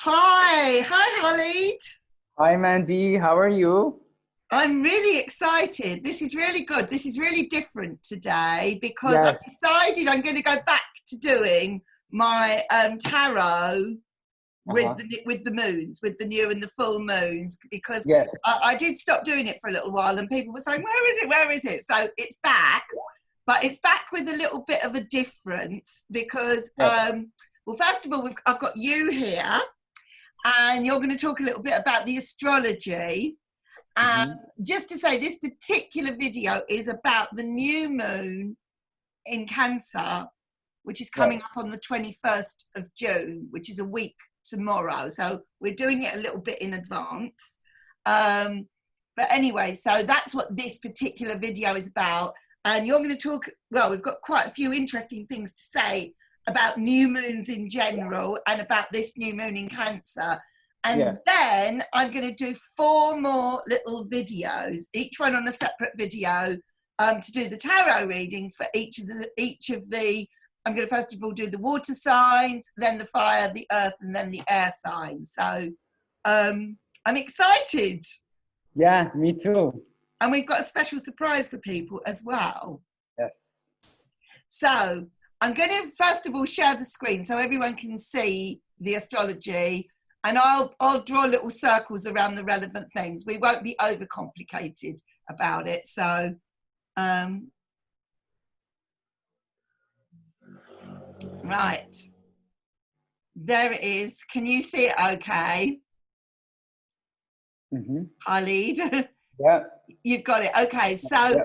Hi, Khalid. Hi, Mandy. How are you? I'm really excited. This is really good. This is really different today because I've Yes. decided I'm going to go back to doing my tarot Uh-huh. with the moons, with the new and the full moons, because Yes. I did stop doing it for a little while, and people were saying, "Where is it? Where is it?" So it's back, but it's back with a little bit of a difference because, Yes. well, first of all, I've got you here. And you're going to talk a little bit about the astrology. And Hmm. just to say, this particular video is about the new moon in Cancer, which is Yes. coming up on the 21st of June, which is a week tomorrow. So we're doing it a little bit in advance. But anyway, so that's what this particular video is about. And you're going to talk, well, we've got quite a few interesting things to say about new moons in general and about this new moon in Cancer. And Yes. then I'm going to do 4 more little videos, each one on a separate video, to do the tarot readings for each of the. I'm going to first of all do the water signs, then the fire, the earth, and then the air signs. So I'm excited. Yeah, me too. And we've got a special surprise for people as well. Yes. So I'm going to first of all share the screen so everyone can see the astrology, and I'll draw little circles around the relevant things. We won't be overcomplicated about it. So right, there it is. Can you see it okay, Hmm. Khalid? Yeah. You've got it. Okay, so Yeah.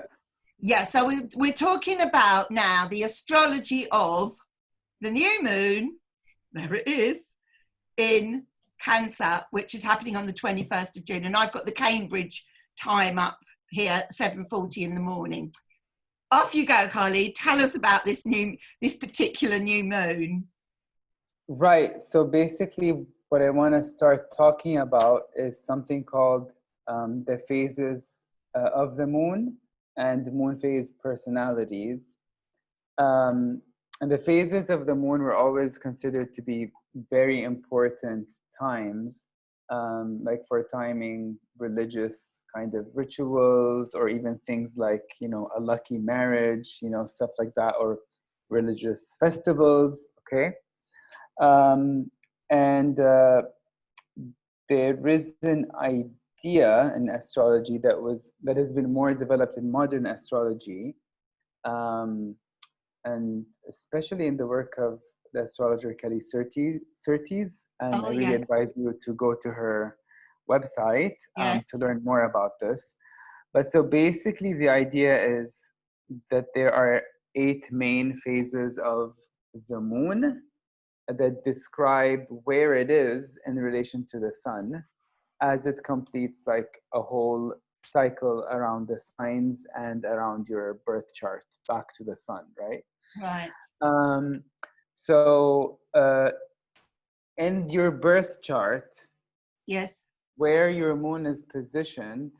yeah, so we're talking about now the astrology of the new moon. There it is in Cancer, which is happening on the 21st of June. And I've got the Cambridge time up here at 7:40 in the morning. Off you go, Carly. Tell us about this particular new moon. Right. So basically, what I want to start talking about is something called the phases of the moon and moon phase personalities. Um, and the phases of the moon were always considered to be very important times, like for timing religious kind of rituals, or even things like, a lucky marriage, stuff like that, or religious festivals. Okay. Um, and there is an idea in astrology that has been more developed in modern astrology, um, and especially in the work of the astrologer Kelly Surtees. And I Oh, really yes, advise you to go to her website yes. to learn more about this. But so basically, the idea is that there are 8 main phases of the moon that describe where it is in relation to the sun as it completes like a whole cycle around the signs and around your birth chart back to the sun, right? Right. Um, so in your birth chart, Yes, where your moon is positioned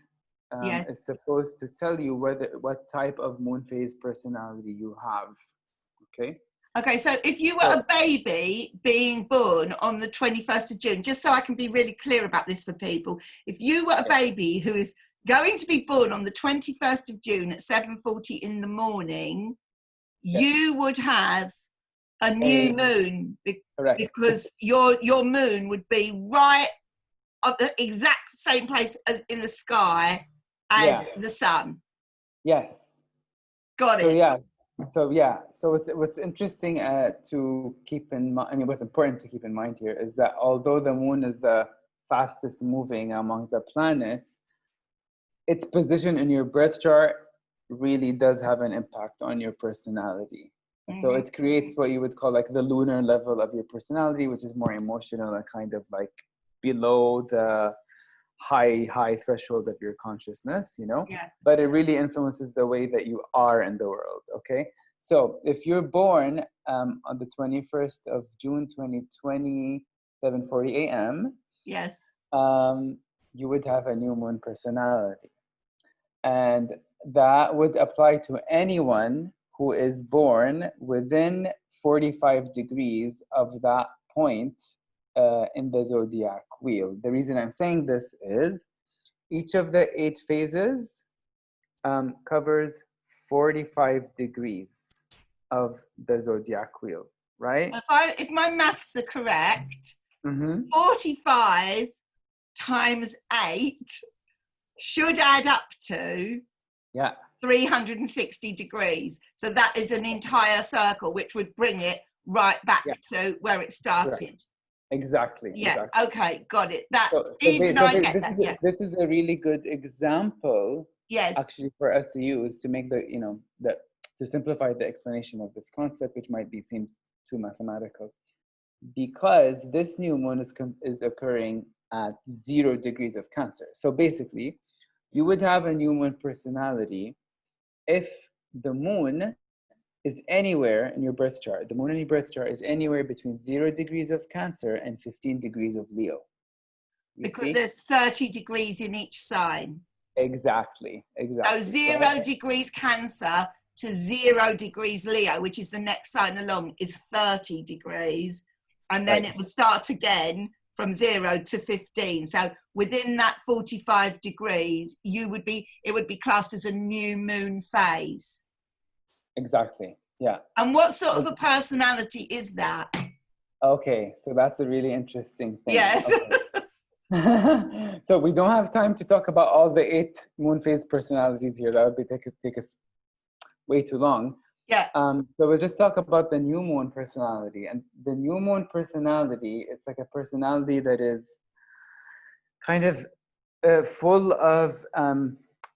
yes. is supposed to tell you what type of moon phase personality you have. Okay. Okay, so if you were So a baby being born on the 21st of June, just so I can be really clear about this for people, if you were a yeah, baby who is going to be born on the 21st of June at 7:40 in the morning, yes, you would have a new a moon correct. because your moon would be right at the exact same place in the sky as Yeah. the sun. Yes. Got So it. yeah, so what's interesting to keep in mind, I mean, what's important to keep in mind here is that although the moon is the fastest moving among the planets, its position in your birth chart really does have an impact on your personality. So Mhm. it creates what you would call like the lunar level of your personality, which is more emotional and kind of like below the high threshold of your consciousness, Yeah. but it really influences the way that you are in the world. Okay. So if you're born on the 21st of June 2020, 7:40 a.m., Yes. um, you would have a new moon personality. And that would apply to anyone who is born within 45 degrees of that point in the zodiac wheel. The reason I'm saying this is each of the 8 phases covers 45 degrees of the zodiac wheel, right? If my maths are correct, Mm-hmm. 45 times 8 should add up to Yeah. 360 degrees. So that is an entire circle, which would bring it right back to where it started. Right. Exactly. Yeah. Exactly. Okay. Got it. That This is a really good example. Yes. Actually, for us to use to make to simplify the explanation of this concept, which might be seem too mathematical, because this new moon is occurring at 0 degrees of Cancer. So basically, you would have a new moon personality if the moon is anywhere in your birth chart. The moon in your birth chart is anywhere between 0 degrees of Cancer and 15 degrees of Leo. Because there's 30 degrees in each sign. Exactly. So 0 degrees Cancer to 0 degrees Leo, which is the next sign along, is 30 degrees. And then it would start again from 0 to 15. So within that 45 degrees, it would be classed as a new moon phase. Exactly. Yeah. And what sort of a personality is that? Okay, so that's a really interesting thing. Yes. Okay. So we don't have time to talk about all the 8 moon phase personalities here. That would take us way too long. Yeah. So we'll just talk about the new moon personality. And the new moon personality, it's like a personality that is kind of full of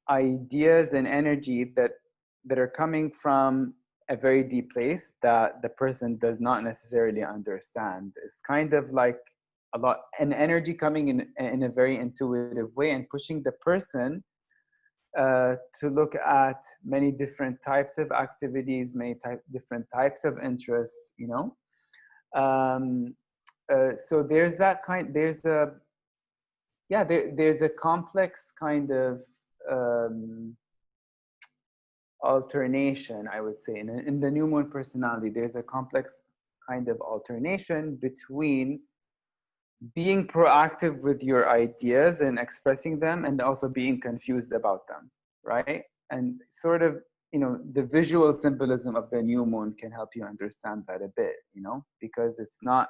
ideas and energy that are coming from a very deep place that the person does not necessarily understand. It's kind of like an energy coming in a very intuitive way and pushing the person to look at many different types of activities, different types of interests, so there's a complex kind of alternation, I would say. In the new moon personality, there's a complex kind of alternation between being proactive with your ideas and expressing them and also being confused about them, right? And sort of, the visual symbolism of the new moon can help you understand that a bit, because it's not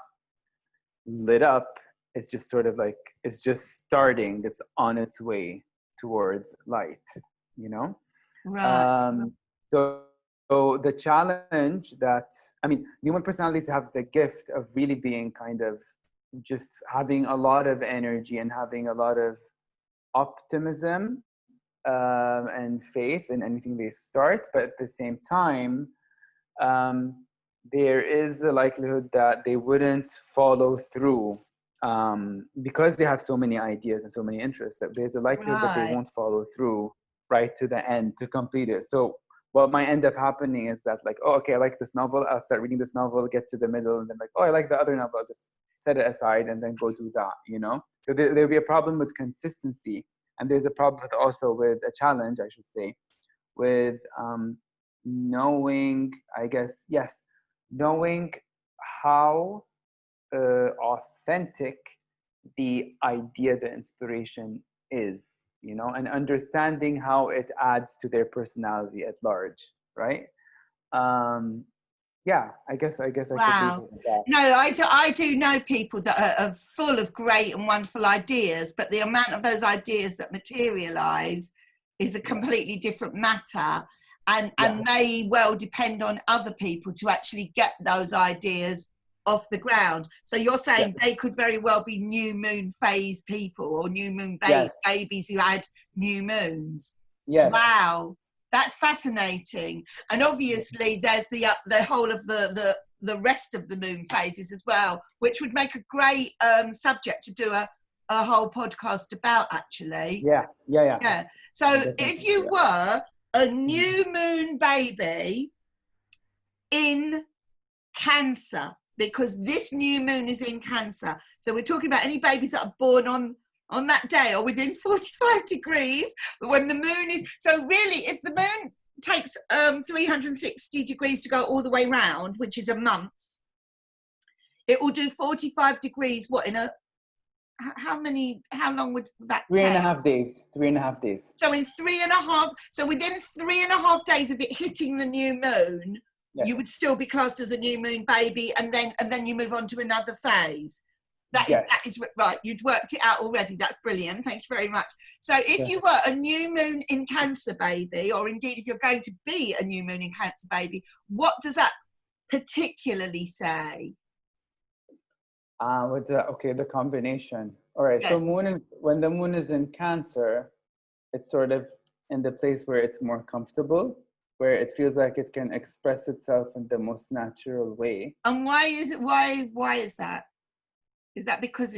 lit up. It's just sort of like, it's just starting, it's on its way towards light, Right. So the challenge human personalities have the gift of really being kind of just having a lot of energy and having a lot of optimism and faith in anything they start. But at the same time, there is the likelihood that they wouldn't follow through because they have so many ideas and so many interests, that there's a likelihood that they won't follow through right to the end to complete it. So what might end up happening is that, like, oh, okay, I like this novel, I'll start reading this novel, get to the middle, and then like, oh, I like the other novel, I'll just set it aside and then go do that, So there'll be a problem with consistency. And there's a problem also with a challenge, I should say, with knowing how authentic the idea, the inspiration is, and understanding how it adds to their personality at large, right? I guess I could leave it with that. No, I do know people that are full of great and wonderful ideas, but the amount of those ideas that materialize is a completely different matter, and may well depend on other people to actually get those ideas off the ground. So you're saying they could very well be new moon phase people or new moon babies who had new moons. Yes. Wow, that's fascinating. And obviously there's the whole of the rest of the moon phases as well, which would make a great subject to do a whole podcast about, actually. Yeah. So if you were a new moon baby in Cancer, because this new moon is in Cancer, so we're talking about any babies that are born on that day or within 45 degrees when the moon is, so really if the moon takes 360 degrees to go all the way round, which is a month, It will do 45 degrees. What in a how long would that take? 3.5 days. 3.5 days. So in 3.5, so within 3.5 days of it hitting the new moon, Yes. you would still be classed as a new moon baby, and then you move on to another phase. That is right. You'd worked it out already. That's brilliant. Thank you very much. So if you were a new moon in Cancer baby, or indeed if you're going to be a new moon in Cancer baby, what does that particularly say? The combination. All right. Yes. So when the moon is in Cancer, it's sort of in the place where it's more comfortable, where it feels like it can express itself in the most natural way. And why is it? Why is that? Is that because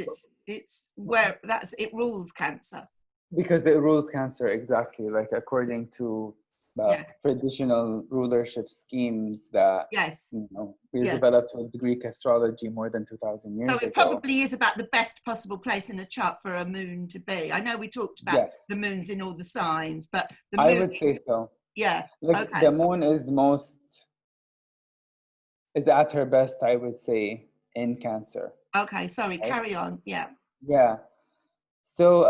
it's where it rules Cancer? Because it rules Cancer, exactly, like according to traditional rulership schemes that we developed with Greek astrology more than 2,000 years ago. So it probably is about the best possible place in a chart for a moon to be. I know we talked about the moons in all the signs, but the moon, I would say so. Yeah. Like the moon is at her best, I would say, in Cancer. Okay, sorry, carry on. Yeah. Yeah. So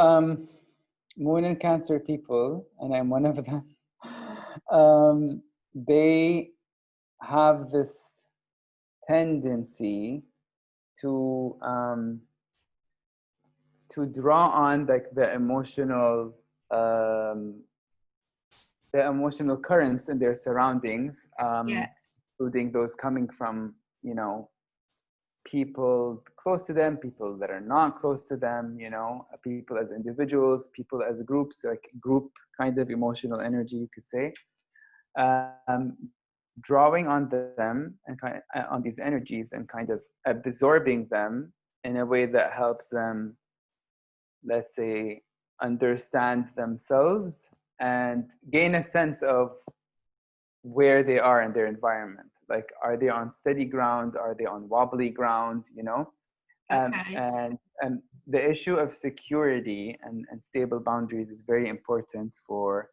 moon and Cancer people, and I'm one of them, they have this tendency to draw on like the emotional currents in their surroundings, including those coming from, people close to them, people that are not close to them, people as individuals, people as groups, like group kind of emotional energy, you could say. Drawing on them and on these energies and kind of absorbing them in a way that helps them, let's say, understand themselves and gain a sense of where they are in their environment. Like, are they on steady ground? Are they on wobbly ground? And the issue of security and stable boundaries is very important for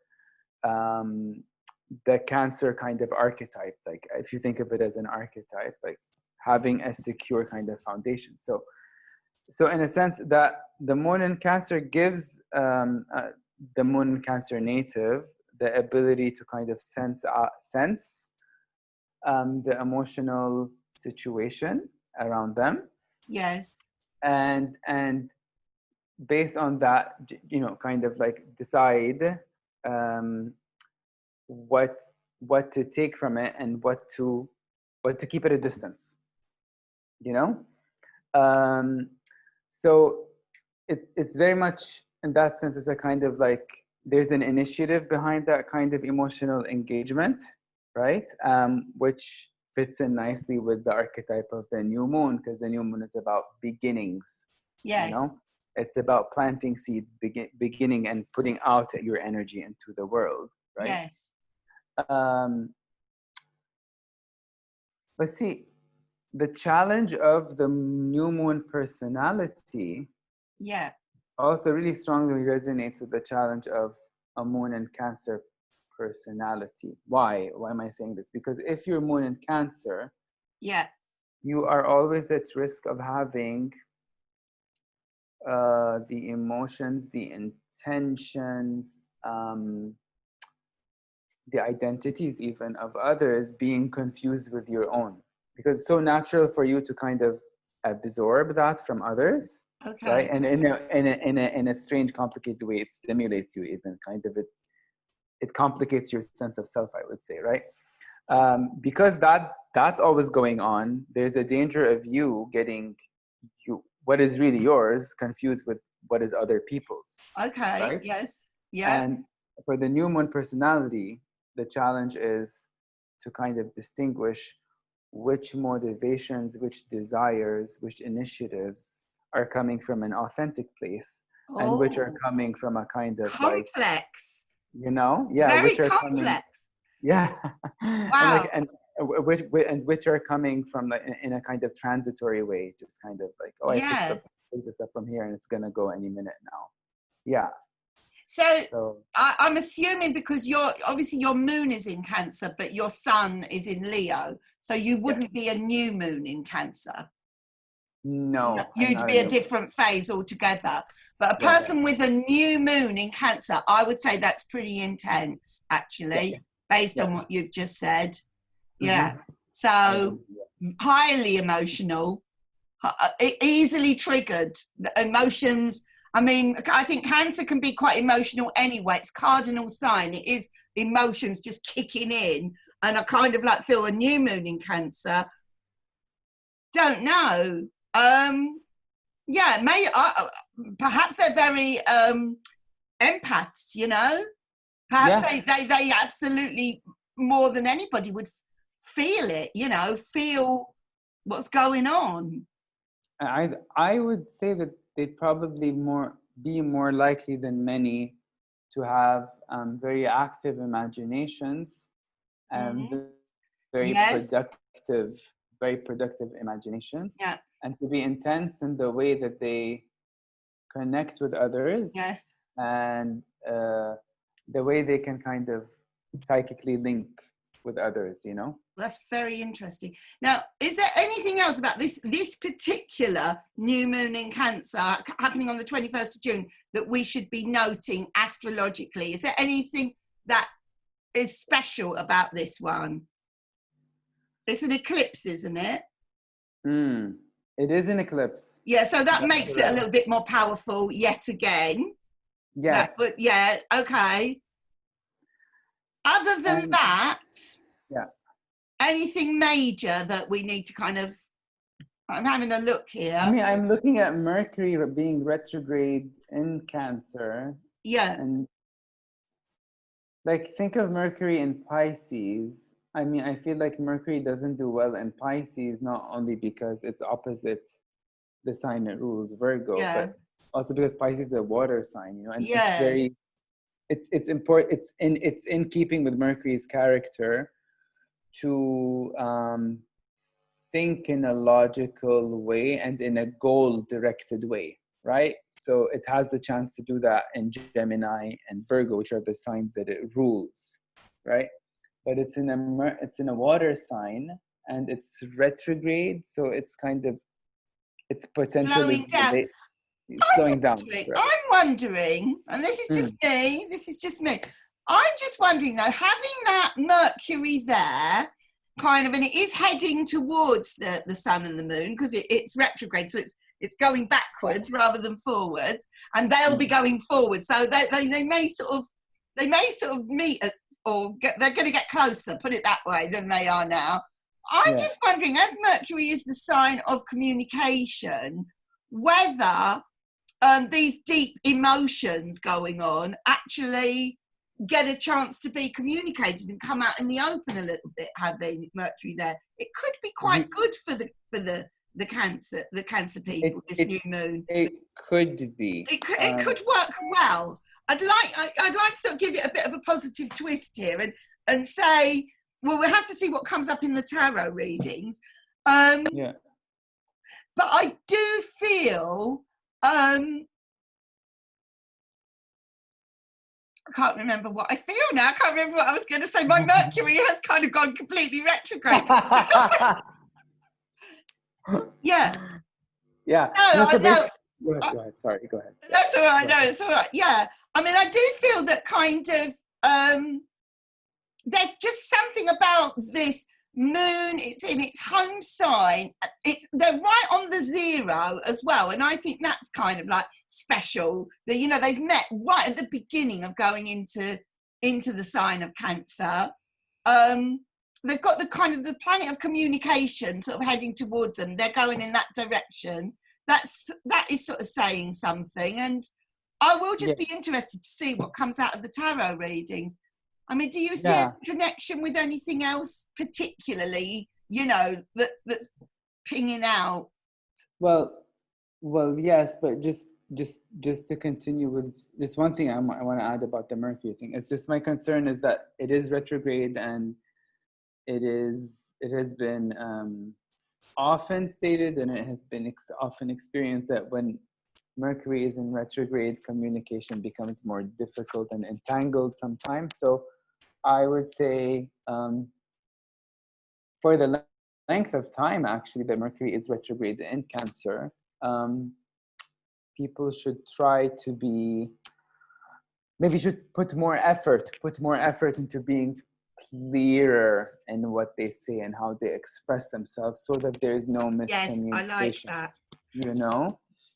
the Cancer kind of archetype. Like, if you think of it as an archetype, like having a secure kind of foundation. So in a sense, that the moon in Cancer gives the moon in Cancer native the ability to kind of sense the emotional situation around them. Yes. And based on that, kind of like decide what to take from it and what to keep at a distance. So it's very much in that sense, it's a kind of like there's an initiative behind that kind of emotional engagement, right? Which fits in nicely with the archetype of the new moon, because the new moon is about beginnings. Yes. It's about planting seeds, beginning and putting out your energy into the world, right? Yes. But see, the challenge of the new moon personality also really strongly resonates with the challenge of a moon in Cancer personality. Why am I saying this? Because if you're moon in Cancer, you are always at risk of having the emotions, the intentions, the identities even of others being confused with your own, because it's so natural for you to kind of absorb that from others, right? And in a strange, complicated way, it stimulates you even, kind of it complicates your sense of self, I would say, right? Because that's always going on. There's a danger of you getting what is really yours confused with what is other people's. Okay. Right? Yes. Yeah. And for the new moon personality, the challenge is to kind of distinguish which motivations, which desires, which initiatives are coming from an authentic place, and which are coming from a kind of complex. Very which are complex. Wow. and which are coming from like in a kind of transitory way, just kind of like, I picked this up from here and it's gonna go any minute now. So I'm assuming, because obviously your moon is in Cancer, but your sun is in Leo, so you wouldn't be a new moon in Cancer. No, I'm You'd not be in a the different phase altogether. But a right. person with a new moon in Cancer, I would say that's pretty intense, actually, Yes. based on Yes. what you've just said. Mm-hmm. Yeah. I So believe that. highly emotional, easily triggered. The emotions. I mean, I think Cancer can be quite emotional anyway. It's cardinal sign. It is emotions just kicking in. And I kind of like feel a new moon in Cancer. Don't know. Yeah, perhaps they're very empaths, you know. Perhaps Yeah. they absolutely more than anybody would feel it, you know, feel what's going on. I would say that they'd probably be more likely than many to have very active imaginations and Mm-hmm. very Yes. productive, very productive imaginations, Yeah. and to be intense in the way that they connect with others Yes. and the way they can kind of psychically link with others, you know? That's very interesting. Now, is there anything else about this particular new moon in Cancer happening on the 21st of June that we should be noting astrologically? Is there anything that is special about this one? It's an eclipse, isn't it? Mm. It is an eclipse. Yeah, so that That's makes it a correct. little bit more powerful yet again. That, Yes. but yeah, okay. Other than And that, yeah. anything major that we need to kind of, I'm having a look I here. mean, I'm looking at Mercury being retrograde in Cancer, Yeah, and like think of Mercury in Pisces. I mean, I feel like Mercury doesn't do well in Pisces, not only because it's opposite the sign it rules, Virgo, yeah, but also because Pisces is a water sign, you know, and it's yes. very it's important. It's in keeping with Mercury's character to think in a logical way and in a goal-directed way, right? So it has the chance to do that in Gemini and Virgo, which are the signs that it rules, right? But it's in a water sign and it's retrograde, so it's kind of its potential is Slowing down. slowing down, right? I'm wondering, and Mm, this is just me. I'm just wondering though, having that Mercury there, kind of, and it is heading towards the sun and the moon because it's retrograde, so it's going backwards rather than forwards, and they'll be mm, going forwards. So they may sort of meet at, they're going to get closer, put it that way, than they are now. I'm yeah. just wondering, as Mercury is the sign of communication, whether these deep emotions going on actually get a chance to be communicated and come out in the open a little bit, having Mercury there. It could be quite You, good for the cancer it people, this it new moon. it could be. It could work well. I'd like to sort of give it a bit of a positive twist here and say, well, we'll have to see what comes up in the tarot readings. Yeah. But I do feel I can't remember what I feel now. I can't remember what I was going to say. My Mercury has kind of gone completely retrograde. Yeah. Yeah. No, No, I so know. basically, go ahead, go ahead. Sorry, go ahead. That's all Go right. No, ahead. it's all right. Yeah. I mean, I do feel that kind of there's just something about this moon. It's in its home sign. They're right on the zero as well, and I think that's kind of like special. That you know they've met right at the beginning of going into the sign of Cancer. Um, they've got the kind of the planet of communication sort of heading towards them. They're going in that direction. That is sort of saying something, and I will Yeah. just be interested to see what comes out of the tarot readings. I mean, do you see any Yeah. connection with anything else particularly, you know, that's pinging out? Well, yes, but just to continue with just one thing I want to add about the Mercury thing. It's just my concern is that it is retrograde and it has been often stated and it has been often experienced that when Mercury is in retrograde, communication becomes more difficult and entangled sometimes. So I would say for the length of time actually that Mercury is retrograde in Cancer, people should try to be, maybe should put more effort into being clearer in what they say and how they express themselves, so that there is no Yes, I like miscommunication. that. You know?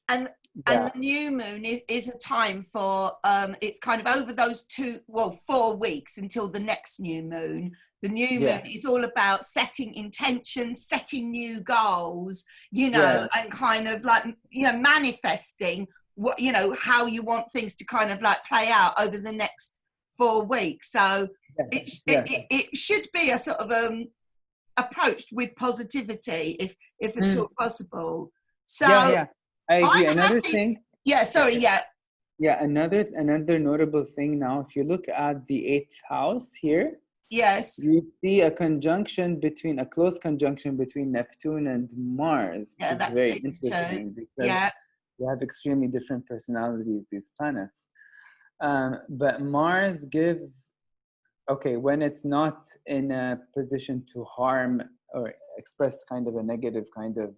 And Yeah. the new moon is a time for it's kind of over those 4 weeks until the next new moon. The new moon Yeah. is all about setting intentions, setting new goals, you know, Yeah. and kind of like, you know, manifesting what, you know, how you want things to kind of like play out over the next 4 weeks. So Yes. Yes. it should be a sort of approached with positivity, if at all possible. Yeah. So Yeah. I agree. I'm Another happy. thing. Yeah, sorry, yeah. Yeah. Another notable thing now, if you look at the eighth house here, Yes. you see a close conjunction between Neptune and Mars, which Yeah, is that's very things too. interesting because Yeah. they have extremely different personalities, these planets. But Mars gives, okay, when it's not in a position to harm or express kind of a negative kind of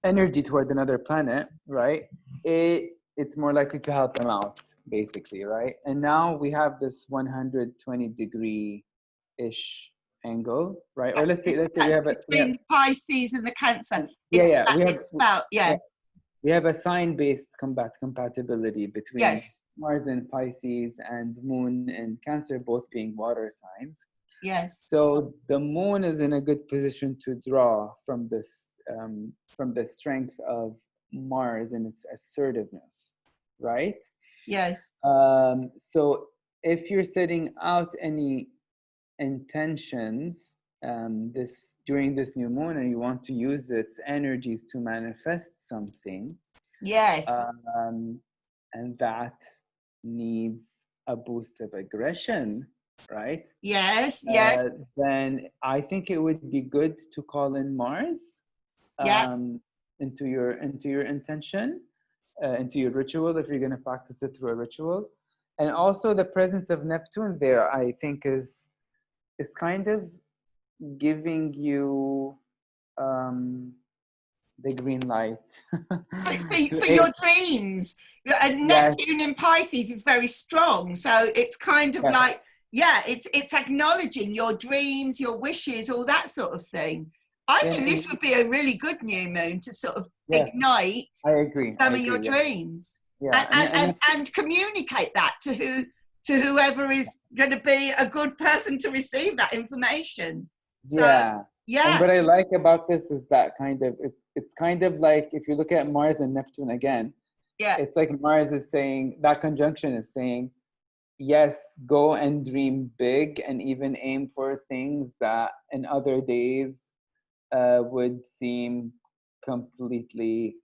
energy toward another planet, right? It's more likely to help them out, basically, right? And now we have this 120-degree-ish angle, right? Or let's say we That's have between the Pisces and the Cancer. yeah, It's yeah, that, it's about, yeah, yeah. we have a sign-based compatibility between Yes. Mars in Pisces and Moon in Cancer, both being water signs. Yes. So the Moon is in a good position to draw from the strength of Mars and its assertiveness, right? Yes. So if you're setting out any intentions during this new moon and you want to use its energies to manifest something, Yes. and that needs a boost of aggression, right? Yes. Yes. Then I think it would be good to call in Mars Yeah. into your intention, into your ritual if you're going to practice it through a ritual. And also the presence of Neptune there, I think, is kind of giving you the green light For to your dreams. And yes, Neptune in Pisces is very strong. So it's kind of yes, like, yeah, it's acknowledging your dreams, your wishes, all that sort of thing. I think and this would be a really good new moon to sort of yes, ignite I agree. some of your Yeah, dreams yeah, and communicate that to whoever is going to be a good person to receive that information. So yeah. And yeah, what I like about this is that it's kind of like if you look at Mars and Neptune again, yeah, it's like Mars is saying, that conjunction is saying, yes, go and dream big and even aim for things that in other days would seem completely,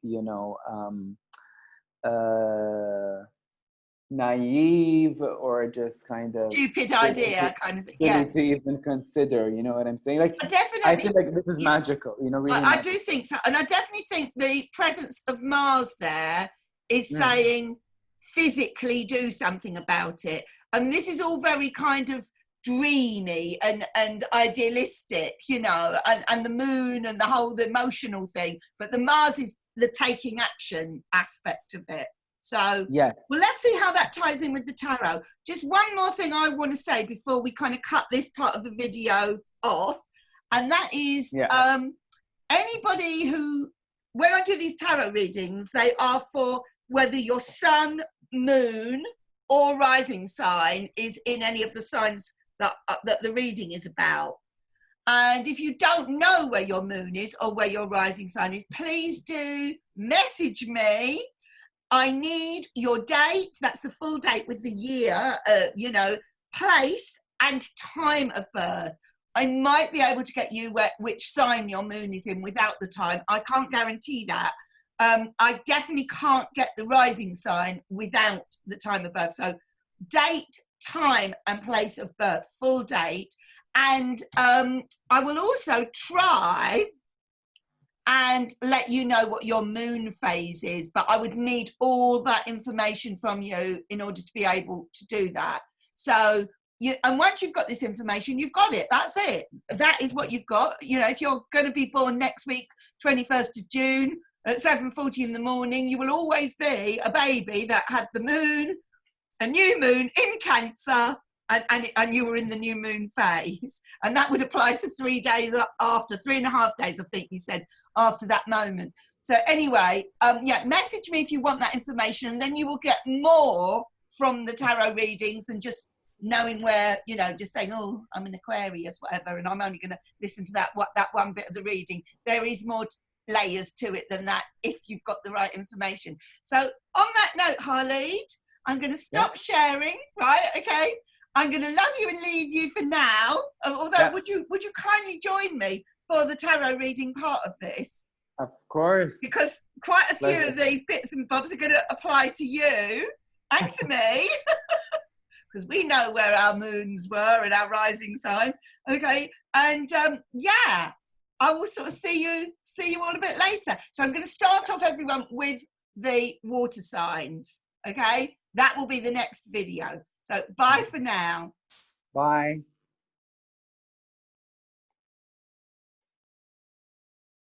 naive or just kind of stupid idea kind of thing. Yeah, silly to even consider. You know what I'm saying? Like, I I definitely. feel like this is magical. You know, really I do magical. think so, and I definitely think the presence of Mars there is Mm. saying physically do something about it. And this is all very kind of dreamy and idealistic, you know, and the moon and the emotional thing. But the Mars is the taking action aspect of it. So, Yes. well, let's see how that ties in with the tarot. Just one more thing I want to say before we kind of cut this part of the video off, and that is Yeah. Anybody who, when I do these tarot readings, they are for whether your sun, moon, or rising sign is in any of the signs that the reading is about. And if you don't know where your moon is or where your rising sign is, please do message me. I need your date, that's the full date with the year, place and time of birth. I might be able to get you which sign your moon is in without the time. I can't guarantee that. I definitely can't get the rising sign without the time of birth. So date, time and place of birth, full date. And I will also try and let you know what your moon phase is, but I would need all that information from you in order to be able to do that. So and once you've got this information, you've got it. That's it. That is what you've got. You know, if you're going to be born next week, 21st of June at 7:40 in the morning, you will always be a baby that had the moon, a new moon in Cancer, and you were in the new moon phase. And that would apply to 3 days after, 3.5 days, I think you said, after that moment. So anyway, yeah, message me if you want that information, and then you will get more from the tarot readings than just knowing where, you know, just saying, oh, I'm an Aquarius, whatever, and I'm only going to listen to that one bit of the reading. There is more layers to it than that if you've got the right information. So on that note, Khalid, I'm going to stop sharing, right? Okay. I'm going to love you and leave you for now. Although, would you kindly join me for the tarot reading part of this? Of course. Because quite a few of these bits and bobs are going to apply to you and to me. Because we know where our moons were and our rising signs. Okay. And yeah, I will sort of see you all a bit later. So I'm going to start off, everyone, with the water signs. Okay. That will be the next video. So bye for now. Bye.